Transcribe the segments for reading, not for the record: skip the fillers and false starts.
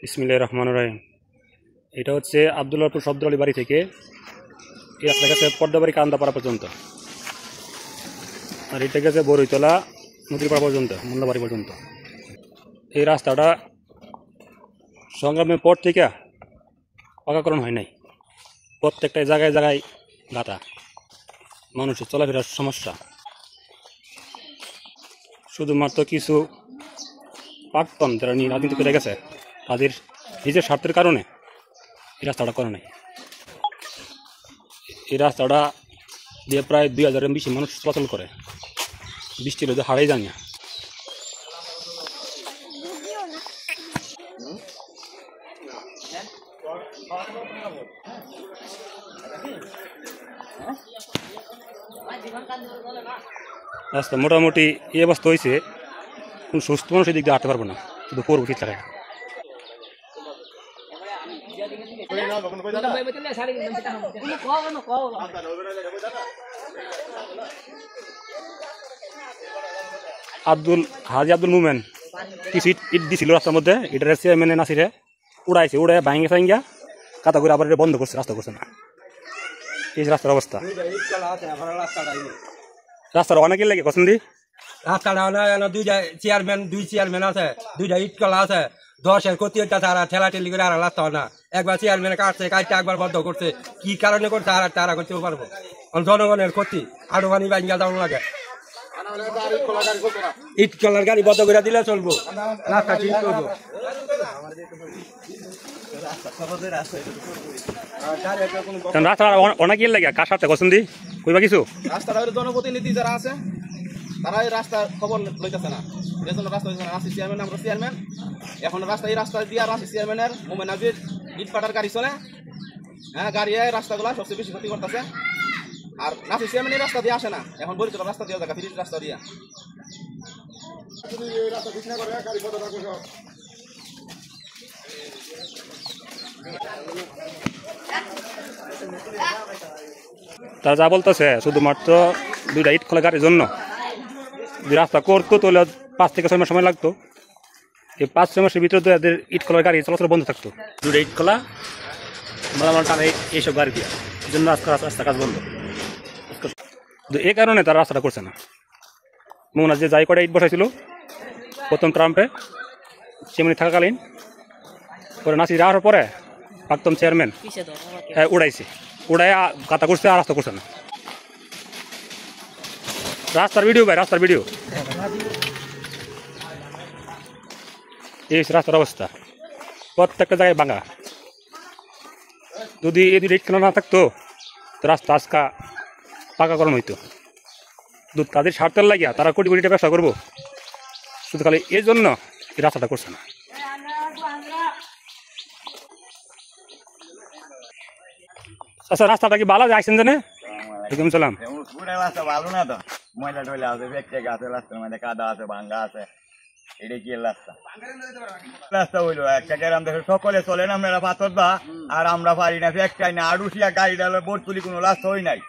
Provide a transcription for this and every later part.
বিসমিল্লাহির রহমানির রহিম। এটা হচ্ছে আব্দুল্লাহপুর শব্দ আলী বাড়ি থেকে এই রাস্তা গেছে পদ্মাবাড়ি কান্দাপাড়া পর্যন্ত, আর এটা গেছে বরইতলা নদীপাড়া পর্যন্ত, মোল্লাবাড়ি পর্যন্ত। এই রাস্তাটা সংগ্রামের পর থেকে পাকাকরণ হয় নাই। প্রত্যেকটা জায়গায় জায়গায় গাঁথা, মানুষের চলাফেরার সমস্যা। শুধুমাত্র কিছু প্রাক্তন যারা রাজনীতি করে গেছে তাদের নিজের স্বার্থের কারণে এই রাস্তাটা করে নাই। এই রাস্তাটা দিয়ে প্রায় 2000-এর বেশি মানুষ চলাচল করে, বৃষ্টির রোদে হারাই যায় না। রাস্তা মোটামুটি এই অবস্থা হয়েছে, কোন সুস্থ মানুষ এই দিক দিয়ে হাঁটতে পারবো না, শুধু পড়বো ঠিক থাকে। হাজি আব্দুল মোমেন কিছু ইট দিছিল রাস্তার মধ্যে, এটা চেয়ারম্যানে নাসিরে উড়াইছে, উড়াই ভাঙে ভাঙ্গা কাতা করে আবার বন্ধ করছে, রাস্তা করছে না। এই রাস্তার অবস্থা। রাস্তার অনেকের লাগে পছন্দ রাস্তাটা দুই চেয়ারম্যান আছে, দুইটা ইট কলা আছে, 10-এর ক্ষতি হচ্ছে, তারা ঠেলা ঠেলি করে আর রাস্তা হয় না। একবার চেয়ারম্যান কাটছে, কাটতে একবার বন্ধ করছে, কি কারণে করছে আর তারা করতে পারবো। জনগণের ক্ষতি, আরো পানি বাইঙ্গা দাম লাগে। ইট কলার গাড়ি বন্ধ করে দিলে চলবো, রাস্তা ঠিক করবো। রাস্তা অনেকের লাগে, কার সাথে পছন্দ কইবা কিছু? রাস্তাটা জনপ্রতিনিধি যারা আছে তারা এই রাস্তার খবর লইতেছে না, এই জন্য রাস্তা হয়েছে না। রাশি চেয়ারম্যান, আমরা চেয়ারম্যান, এখন রাস্তা এই রাস্তা দিয়ে রাশি চেয়ারম্যানের মোমেন নাজির ইট কাটার গাড়ি চলে। হ্যাঁ, গাড়ি রাস্তাগুলা সবচেয়ে বেশি ক্ষতি করতেছে। আর রাশি চেয়ারম্যান এই রাস্তা দিয়ে আসে না, এখন বলি তো রাস্তা দিয়ে দেখা ফিরিজ রাস্তা দিয়া। তারা যা বলতেছে শুধুমাত্র 2টা ইট খোলা গাড়ির জন্য। যদি রাস্তা করতো তাহলে 5 থেকে 6 মাস সময় লাগতো। এই 5-6 মাসের ভিতরে তো এদের ইট খোলার গাড়ি চলাচল বন্ধ থাকতো। 2টা ইট খোলা মালামাল টানে এইসব গাড়ি দিয়ে, এই জন্য রাস্তা কাজ বন্ধ। এই কারণে তারা রাস্তাটা করছে না। মোহনা যে যাই করে ইট বসাইছিল প্রথম ট্রাম্পে, সেমনি থাকাকালীন, পরে নাসির যাওয়ার পরে প্রাক্তন চেয়ারম্যান উড়াইছে, উড়াই কাতা করছে, আর রাস্তা করছে না। রাস্তার ভিডিও ভাই, রাস্তার ভিডিও। এই রাস্তার অবস্থা, প্রত্যেকটা জায়গায় ভাঙা। যদি এই 2টা ইট খেলা না থাকতো তো রাস্তা আজকা পাকাকরণ হইতো। তাদের স্বার্থের লাগিয়া তারা কোটি কোটি টাকা ব্যবসা করবো, শুধু খালি এই জন্য এই রাস্তাটা করছে না। আচ্ছা, রাস্তাটা কি ভালো যাইছেন জানে? ওয়ালাইকুম সালাম। রাস্তা ভালো না তো, ময়লা টয়লা আছে, ফেক আছে, রাস্তার মধ্যে কাদা আছে, ভাঙ্গা আছে। এটা কি রাস্তা? রাস্তা হইলো একটা গ্রাম দেশে সকলে চলে না, মেয়েরা পাথর দা, আর আমরা পারি না, ফেক চাই না। আড়ুসিয়া গাড়ি ডালে বোট তুলি কোনো রাস্তা হই নাই,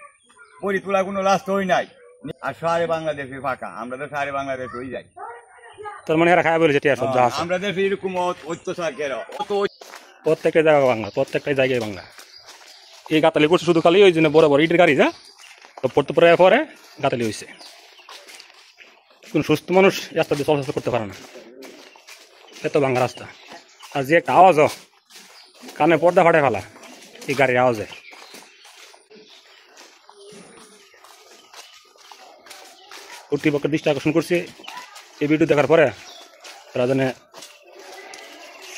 বড়ি তোলা কোনো রাস্তা হই নাই। আর সারে বাংলাদেশে ফাঁকা, আমরা তো সারে বাংলাদেশ হয়ে যাই। তার মানে এরা খায় বলেছে আমরা দেশে এরকম অত্যাচার কেন? প্রত্যেকটা জায়গায় বাংলা, প্রত্যেকটা জায়গায় বাংলা। এই গাতালি করছে শুধু খালি ওই জন্য বড় বড় ইটের গাড়ি যা পড়তে পরে গাতালি হয়েছে। কোন সুস্থ মানুষ রাস্তা দিয়ে চলাচল করতে পারে না, এত ভাঙা রাস্তা। আর যে একটা আওয়াজও, কানে পর্দা ফাটে ফেলা এই গাড়ির আওয়াজে। কর্তৃপক্ষের দৃষ্টি আকর্ষণ করছে এই ভিডিও দেখার পরে, তারা যেন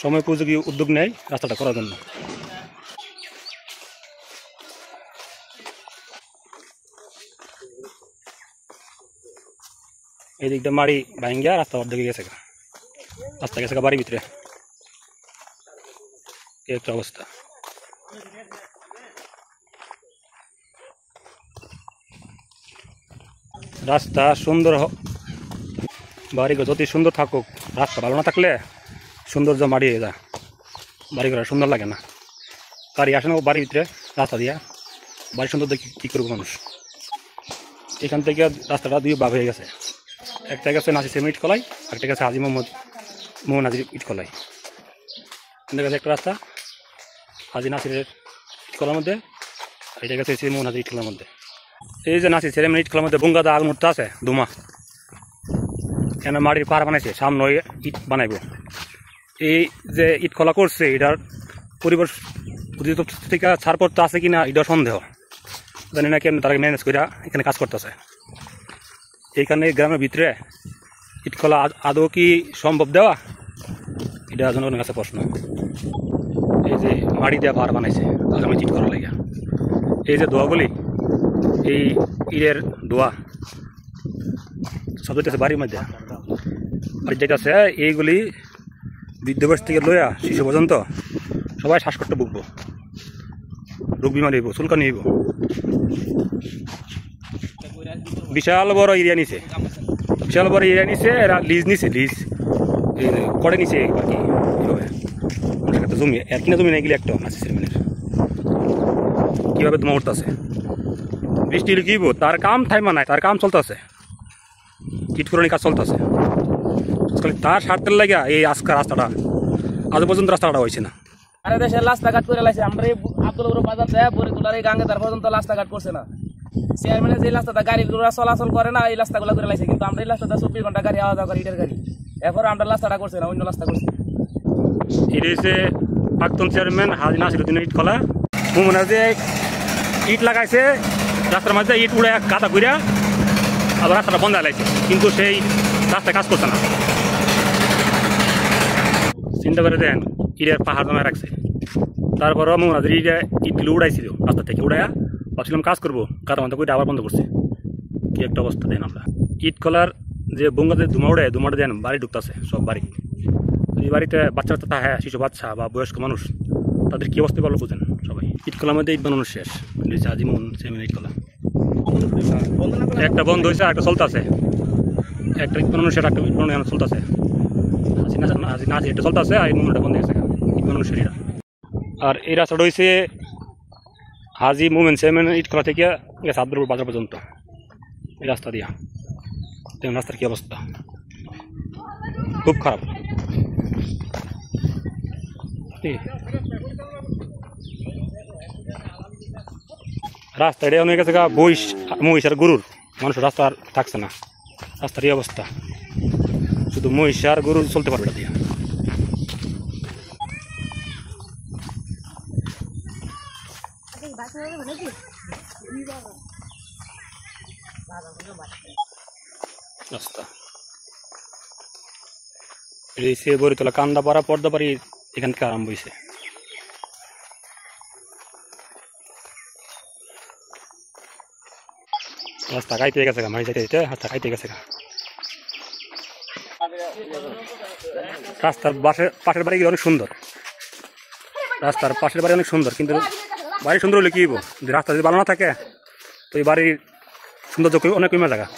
সময় উপযোগী উদ্যোগ নেয় রাস্তাটা করার জন্য। এই দিকটা মারি ভাঙ্গিয়া রাস্তা অর্ধেকে গেছে, রাস্তা গেছে বাড়ির ভিতরে। এই একটা অবস্থা। রাস্তা সুন্দর, বাড়িঘর যত সুন্দর থাকুক, রাস্তা ভালো না থাকলে সৌন্দর্য মারিয়ে যায়, বাড়িঘর সুন্দর লাগে না। গাড়ি আসে না বাড়ির ভিতরে রাস্তা দিয়া, বাড়ির সুন্দর দেখে কী করবো মানুষ। এখান থেকে রাস্তাটা 2 ভাগ হয়ে গেছে, একটা গেছে নাসির ইট কলাই, একটা গেছে হাজি মোহাম্মদ নাজির ইট কলাই। দেখা যাচ্ছে একটা রাস্তা হাজি নাসিরের ইটকলার মধ্যে, এটা গেছে মোহন হাজির ইটকলার মধ্যে। এই যে নাসির ছেলে ইটকলার মধ্যে বুঙ্গাদা আগুন উঠতে আছে দুমা, কেন মাটির পাহাড় বানাইছে, সামনে ইট বানাইব। এই যে ইটকলা করছে এটার পরিবেশ অধিদপ্তর থেকে ছাড়পত্র আছে কিনা এটা সন্দেহ, জানি না কেন তারা ম্যানেজ করে এখানে কাজ করতেছে। এইখানে গ্রামের ভিতরে ইটকলা আদৌ কি সম্ভব দেওয়া, এটা জনগণের কাছে প্রশ্ন। এই যে মাটি দেওয়া পাহাড় বানাইছে আগামী ইট করা লাগে, এই যে দোয়াগুলি, এই ইটের দোয়া সব যেতেছে বাড়ির মধ্যে, আর যেতেছে এইগুলি বৃদ্ধ বয়স থেকে লইয়া শিশু পর্যন্ত সবাই শ্বাসকষ্ট ভুগবো, রোগ বিমারি হইব, চুলকানি হইব। বিশাল বড় এরিয়া নিছে, বিশাল বড় এরিয়া নিছে, এরা লিজ নিছে, লিজ করে নিছে আর কি। এইভাবে জমি আর কিনা জমি নাই গেলে একটা আছে চেয়ারম্যানের, কীভাবে তোমার উঠতেছে বৃষ্টি হলে কিব, তার কাম থাইমা নাই, তার কাম চলতেছে, ইটকুরানি কাজ চলতেছে। তার স্বার্থের লাগিয়া এই আজকাল রাস্তাটা আজ পর্যন্ত রাস্তাটা হয়েছে না। আরে দেশের রাস্তাঘাট করে লাইছে, আমরা এই আব্দুলপুর বাজার দেয় পরে তোলার এই গাঙ্গে তার পর্যন্ত রাস্তাঘাট করছে না। চেয়ারম্যানের যে রাস্তাটা গাড়িগুলো চলাচল করে না, এই রাস্তাগুলো করে লাইছে, কিন্তু আমরা এই রাস্তাটা 24 ঘন্টা গাড়ি আওয়া যাওয়া করি, ইটের গাড়ি। এরপর আমরা রাস্তাটা করছে না, অন্য রাস্তা করছি। এটা হচ্ছে প্রাক্তন চেয়ারম্যান হাজি নাসিরুদ্দিনের ইটকলা। মনে যে ইট লাগাইছে রাস্তার মাঝে, ইট উড়ে কাদা ঘুরে আবার রাস্তাটা বন্ধ লাইছে, কিন্তু সেই রাস্তায় কাজ করছে না। চিন্তা করে দেন, ইটের পাহাড় জমায় রাখছে, তারপরও মোহাজির ইটগুলো উড়াইছিল রাস্তা থেকে, উড়াইয়া ভাবছিলাম কাজ করবো, কাদা বন্ধ করে আবার বন্ধ করছে। কি একটা অবস্থা দেন আমরা। ইটকলার যে বঙ্গাতে ধুমা উড়ে, ধুমাটা দেন বাড়ি ঢুকতেছে সব বাড়ি। এই বাড়িতে বাচ্চা বাচ্চা হ্যাঁ শিশু বাচ্চা বা বয়স্ক মানুষ, তাদের কি অবস্থা ভালো বোঝেন সবাই। ইটকলার মধ্যে ইট বানানো শেষ, আজিমন চেয়ারম্যান ইটকলা একটা বন্ধ হয়েছে, একটা চলতেছে, একটা ইট বানানো শেষ, একটা ইট বানানো চলতেছে, নাচি এটা চলতেছে, আর ইট বন্ধ হয়েছে ইট বানানো শেষ। আর এই রাস্তাটা হয়েছে হাজি মোমেন চেয়ারম্যান ইটকলা থেকে গেছে আব্দুলপুর বাজার পর্যন্ত, এই রাস্তা দিয়া। রাস্তার কি অবস্থা, খুব খারাপ। রাস্তা এটা অনেক গেছে মহিষ আর গরুর, মানুষের রাস্তা আর থাকছে না, রাস্তার এই অবস্থা। শুধু মহিষ আর গরু চলতে পারবে না দিয়া। রাস্তা রয়েছে বরিতলা কান্দাপাড়া পর্দাপাড়ি, এখান থেকে আরম্ভ হয়েছে। রাস্তা খাইতে গেছে, মাঝে যাইতে যেতে রাস্তা খাইতে গেছে। রাস্তার পাশের বাড়ি অনেক সুন্দর, রাস্তার পাশের বাড়ি অনেক সুন্দর, কিন্তু বাড়ি সুন্দর হলে কি হইব, যে রাস্তা যদি ভালো না থাকে তো এই বাড়ির সৌন্দর্য অনেক কমে জায়গা।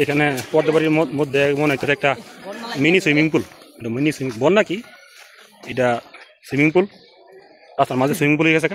এখানে পর্দাবাড়ির মধ্যে মনে হচ্ছে একটা মিনি সুইমিং পুল, এটা মিনি সুইমিং বল নাকি, এটা সুইমিং পুল, রাস্তার মাঝে সুইমিং পুল হয়ে গেছে।